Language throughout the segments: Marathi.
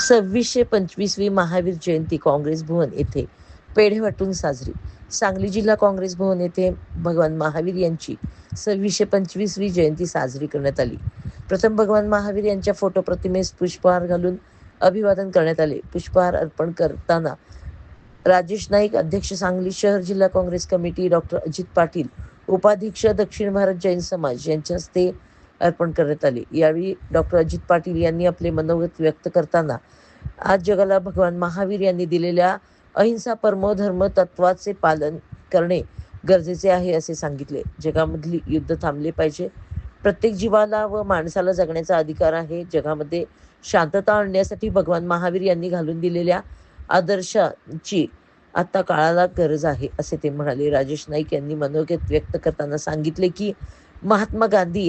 2625वी महावीर जयंती काँग्रेस भवन येथे पेढे वाटून साजरी. सांगली जिल्हा काँग्रेस भवन येथे भगवान महावीर यांची 2625वी जयंती साजरी करण्यात आली. प्रथम भगवान महावीर यांच्या फोटो प्रतिमेस पुष्पहार घालून अभिवादन करण्यात आले. पुष्पहार अर्पण करताना राजेश नाईक, अध्यक्ष सांगली शहर जिल्हा काँग्रेस कमिटी, डॉक्टर अजित पाटील, उपाध्यक्ष दक्षिण भारत जैन समाज यांच्या हस्ते अर्पण करण्यात आले. यावेळी डॉक्टर अजित पाटील यांनी आपले मनोगत व्यक्त करताना आज जगाला भगवान महावीर यांनी दिलेल्या अहिंसा परमो धर्म तत्वाचे पालन करणे गरजेचे आहे असे सांगितले. जगामधली युद्ध थांबले पाहिजे. प्रत्येक जीवाला व माणसाला जगण्याचा अधिकार आहे. जगामध्ये शांतता आणण्यासाठी भगवान महावीर यांनी घालून दिलेल्या आदर्शाची आता काळाला गरज आहे असे ते म्हणाले. राजेश नाईक यांनी मनोगत व्यक्त करताना सांगितले की महात्मा गांधी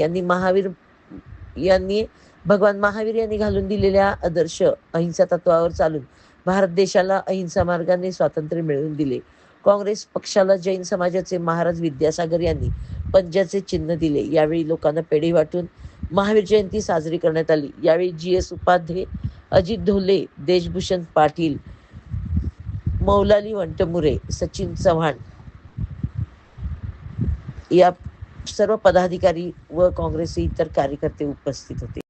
यांनी भगवान महावीर यांनी घालून दिलेल्या आदर्श अहिंसा तत्वावर चालून भारत देशाला अहिंसा मार्गाने स्वातंत्र्य मिळवून दिले. काँग्रेस पक्षाला जैन समाजाचे महाराज विद्यासागर यांनी पंजाचे चिन्ह दिले. यावेळी लोकांना पेढे वाटून महावीर जयंती साजरी करण्यात आली. यावेळी GS उपाध्ये, अजित ढोले, देशभूषण पाटील, मौलाली वंटमुरे, सचिन चव्हाण या सर्व पदाधिकारी व काँग्रेसचे इतर कार्यकर्ते उपस्थित होते.